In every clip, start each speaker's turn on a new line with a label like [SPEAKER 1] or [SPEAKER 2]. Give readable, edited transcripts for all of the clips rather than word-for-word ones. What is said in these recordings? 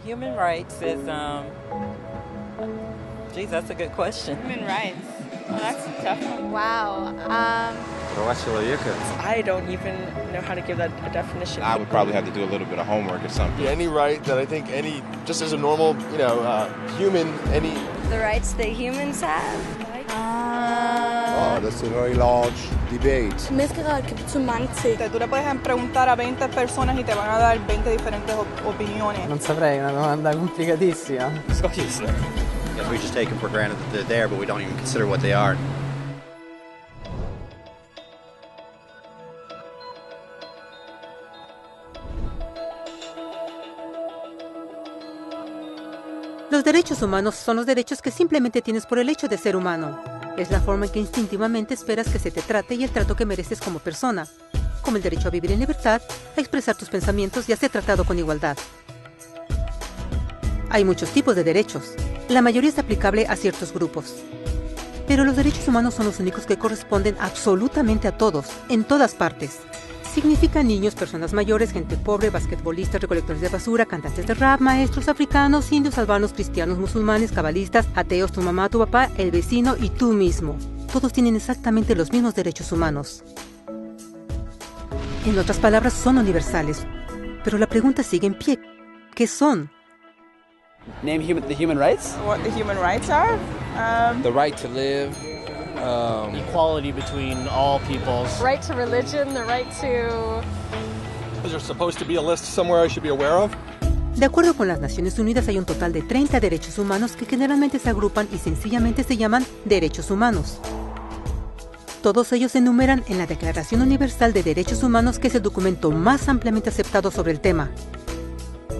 [SPEAKER 1] Human rights is, geez, that's a good question.
[SPEAKER 2] Human rights. Well, that's a tough one.
[SPEAKER 3] Wow.
[SPEAKER 4] I don't even know how to give that a definition.
[SPEAKER 5] I would probably have to do a little bit of homework or something.
[SPEAKER 6] Any right that I think just as a normal, human, any...
[SPEAKER 3] The rights that humans have?
[SPEAKER 7] Oh, that's a very large debate.
[SPEAKER 8] Menneskerettigheder kan betyde mange ting.
[SPEAKER 2] Tú le puedes preguntar a 20 personas y te van a dar 20 diferentes opiniones.
[SPEAKER 9] Non saprei, una domanda complicatissima.
[SPEAKER 10] Guess we just take them for granted that they're there, but we don't even consider what they are.
[SPEAKER 11] Los derechos humanos son los derechos que simplemente tienes por el hecho de ser humano. Es la forma en que instintivamente esperas que se te trate y el trato que mereces como persona, como el derecho a vivir en libertad, a expresar tus pensamientos y a ser tratado con igualdad. Hay muchos tipos de derechos. La mayoría es aplicable a ciertos grupos. Pero los derechos humanos son los únicos que corresponden absolutamente a todos, en todas partes. Significan niños, personas mayores, gente pobre, basquetbolistas, recolectores de basura, cantantes de rap, maestros africanos, indios, albanos, cristianos, musulmanes, cabalistas, ateos, tu mamá, tu papá, el vecino y tú mismo. Todos tienen exactamente los mismos derechos humanos. En otras palabras, son universales. Pero la pregunta sigue en pie. ¿Qué son?
[SPEAKER 9] Name the human rights?
[SPEAKER 2] What the human rights are?
[SPEAKER 6] The right to live.
[SPEAKER 12] Equality between all peoples.
[SPEAKER 8] Right to religion, the right to...
[SPEAKER 6] Is there supposed to be a list somewhere I should be aware of?
[SPEAKER 11] De acuerdo con las Naciones Unidas, hay un total de 30 derechos humanos que generalmente se agrupan y sencillamente se llaman derechos humanos. Todos ellos se enumeran en la Declaración Universal de Derechos Humanos, que es el documento más ampliamente aceptado sobre el tema.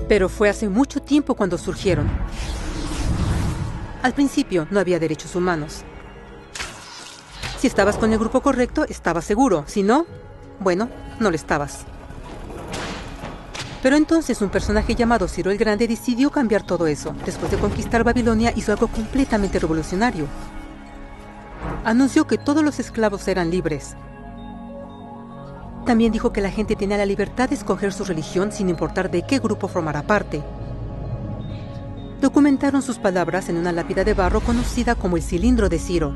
[SPEAKER 11] Pero fue hace mucho tiempo cuando surgieron. Al principio no había derechos humanos. Si estabas con el grupo correcto, estabas seguro. Si no, bueno, no lo estabas. Pero entonces un personaje llamado Ciro el Grande decidió cambiar todo eso. Después de conquistar Babilonia, hizo algo completamente revolucionario. Anunció que todos los esclavos eran libres. También dijo que la gente tenía la libertad de escoger su religión sin importar de qué grupo formara parte. Documentaron sus palabras en una lápida de barro conocida como el Cilindro de Ciro,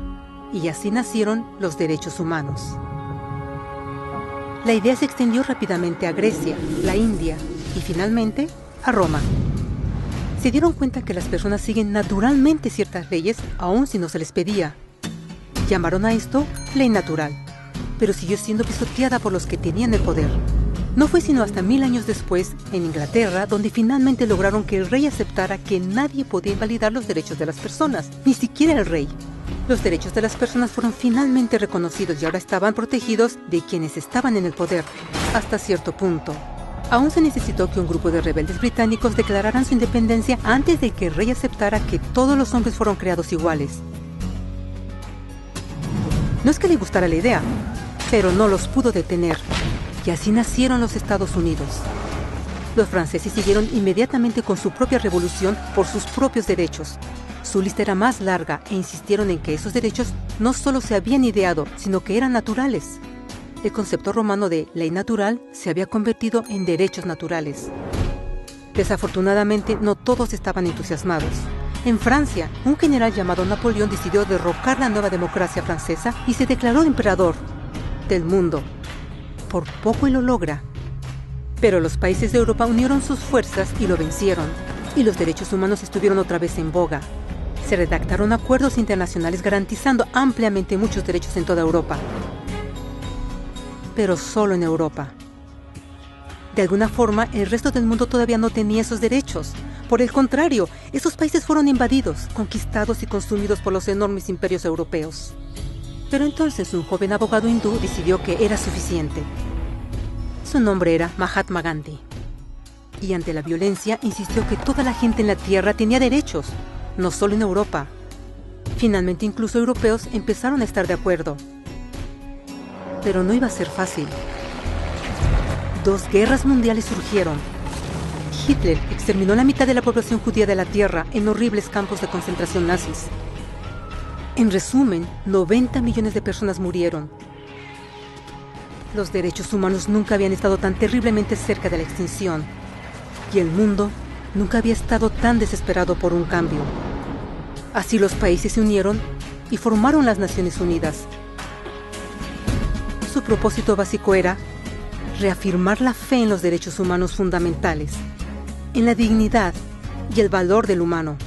[SPEAKER 11] y así nacieron los derechos humanos. La idea se extendió rápidamente a Grecia, la India y finalmente a Roma. Se dieron cuenta que las personas siguen naturalmente ciertas leyes aun si no se les pedía. Llamaron a esto ley natural, pero siguió siendo pisoteada por los que tenían el poder. No fue sino hasta 1000 años después, en Inglaterra, donde finalmente lograron que el rey aceptara que nadie podía invalidar los derechos de las personas, ni siquiera el rey. Los derechos de las personas fueron finalmente reconocidos y ahora estaban protegidos de quienes estaban en el poder, hasta cierto punto. Aún se necesitó que un grupo de rebeldes británicos declararan su independencia antes de que el rey aceptara que todos los hombres fueron creados iguales. No es que le gustara la idea, pero no los pudo detener. Y así nacieron los Estados Unidos. Los franceses siguieron inmediatamente con su propia revolución por sus propios derechos. Su lista era más larga e insistieron en que esos derechos no solo se habían ideado, sino que eran naturales. El concepto romano de ley natural se había convertido en derechos naturales. Desafortunadamente, no todos estaban entusiasmados. En Francia, un general llamado Napoleón decidió derrocar la nueva democracia francesa y se declaró emperador del mundo. Por poco y lo logra. Pero los países de Europa unieron sus fuerzas y lo vencieron. Y los derechos humanos estuvieron otra vez en boga. Se redactaron acuerdos internacionales garantizando ampliamente muchos derechos en toda Europa. Pero solo en Europa. De alguna forma, el resto del mundo todavía no tenía esos derechos. Por el contrario, esos países fueron invadidos, conquistados y consumidos por los enormes imperios europeos. Pero entonces un joven abogado hindú decidió que era suficiente. Su nombre era Mahatma Gandhi. Y ante la violencia insistió que toda la gente en la tierra tenía derechos, no solo en Europa. Finalmente incluso europeos empezaron a estar de acuerdo. Pero no iba a ser fácil. 2 guerras mundiales surgieron. Hitler exterminó la mitad de la población judía de la tierra en horribles campos de concentración nazis. En resumen, 90 millones de personas murieron. Los derechos humanos nunca habían estado tan terriblemente cerca de la extinción. Y el mundo nunca había estado tan desesperado por un cambio. Así los países se unieron y formaron las Naciones Unidas. Su propósito básico era reafirmar la fe en los derechos humanos fundamentales, en la dignidad y el valor del humano.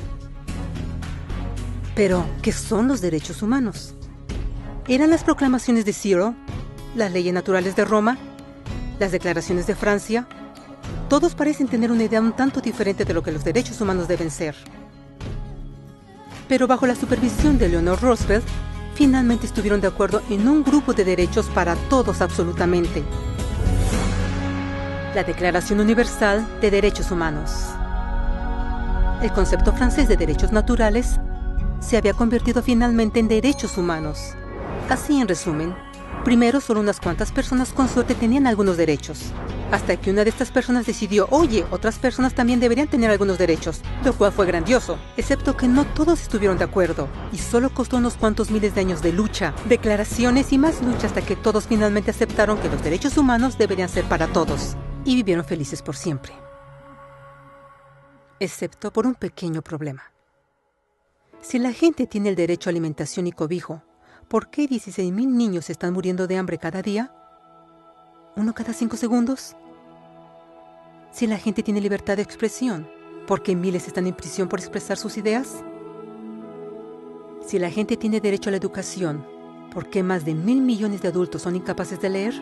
[SPEAKER 11] Pero, ¿qué son los derechos humanos? ¿Eran las proclamaciones de Ciro, las leyes naturales de Roma, las declaraciones de Francia? Todos parecen tener una idea un tanto diferente de lo que los derechos humanos deben ser. Pero bajo la supervisión de Eleanor Roosevelt, finalmente estuvieron de acuerdo en un grupo de derechos para todos absolutamente. La Declaración Universal de Derechos Humanos. El concepto francés de derechos naturales se había convertido finalmente en derechos humanos. Así, en resumen, primero solo unas cuantas personas con suerte tenían algunos derechos, hasta que una de estas personas decidió, oye, otras personas también deberían tener algunos derechos, lo cual fue grandioso, excepto que no todos estuvieron de acuerdo, y solo costó unos cuantos miles de años de lucha, declaraciones y más lucha hasta que todos finalmente aceptaron que los derechos humanos deberían ser para todos, y vivieron felices por siempre. Excepto por un pequeño problema. Si la gente tiene el derecho a alimentación y cobijo, ¿por qué 16,000 niños están muriendo de hambre cada día? ¿Uno cada 5 segundos? Si la gente tiene libertad de expresión, ¿por qué miles están en prisión por expresar sus ideas? Si la gente tiene derecho a la educación, ¿por qué más de 1,000 millones de adultos son incapaces de leer?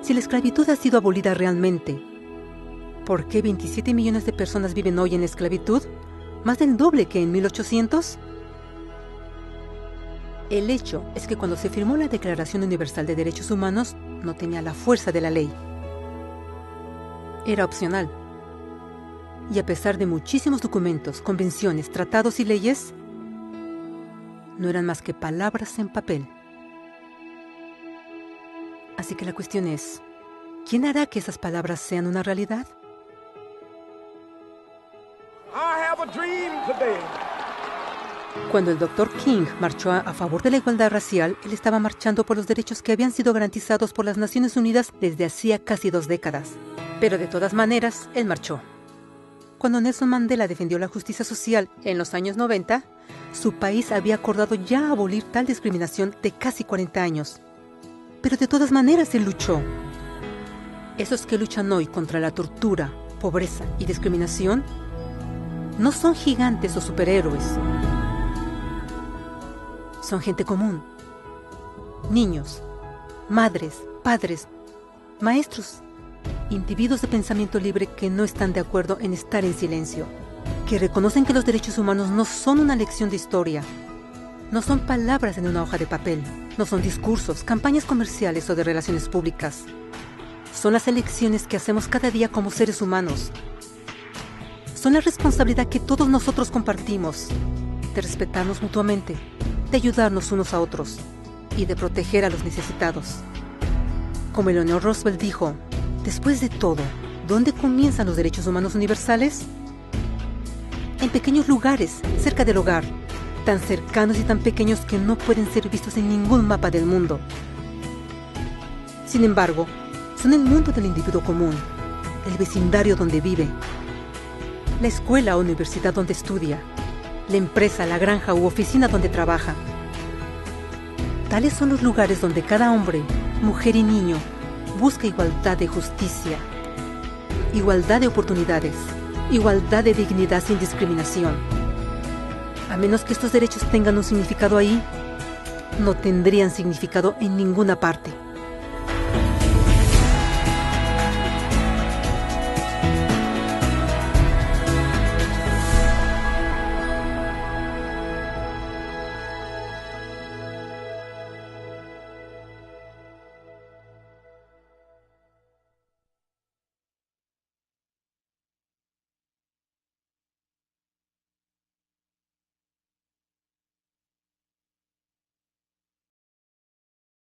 [SPEAKER 11] Si la esclavitud ha sido abolida realmente, ¿por qué 27 millones de personas viven hoy en esclavitud? ¿Más del doble que en 1800? El hecho es que cuando se firmó la Declaración Universal de Derechos Humanos, no tenía la fuerza de la ley. Era opcional. Y a pesar de muchísimos documentos, convenciones, tratados y leyes, no eran más que palabras en papel. Así que la cuestión es, ¿quién hará que esas palabras sean una realidad? Cuando el Dr. King marchó a favor de la igualdad racial, él estaba marchando por los derechos que habían sido garantizados por las Naciones Unidas desde hacía casi 2 décadas. Pero de todas maneras, él marchó. Cuando Nelson Mandela defendió la justicia social en los años 90, su país había acordado ya abolir tal discriminación de casi 40 años. Pero de todas maneras él luchó. Esos que luchan hoy contra la tortura, pobreza y discriminación no son gigantes o superhéroes. Son gente común. Niños, madres, padres, maestros, individuos de pensamiento libre que no están de acuerdo en estar en silencio, que reconocen que los derechos humanos no son una lección de historia, no son palabras en una hoja de papel, no son discursos, campañas comerciales o de relaciones públicas. Son las elecciones que hacemos cada día como seres humanos. Son la responsabilidad que todos nosotros compartimos, de respetarnos mutuamente, de ayudarnos unos a otros y de proteger a los necesitados. Como Eleanor Roosevelt dijo, después de todo, ¿dónde comienzan los derechos humanos universales? En pequeños lugares, cerca del hogar, tan cercanos y tan pequeños que no pueden ser vistos en ningún mapa del mundo. Sin embargo, son el mundo del individuo común, el vecindario donde vive, la escuela o universidad donde estudia, la empresa, la granja u oficina donde trabaja. Tales son los lugares donde cada hombre, mujer y niño busca igualdad de justicia, igualdad de oportunidades, igualdad de dignidad sin discriminación. A menos que estos derechos tengan un significado ahí, no tendrían significado en ninguna parte.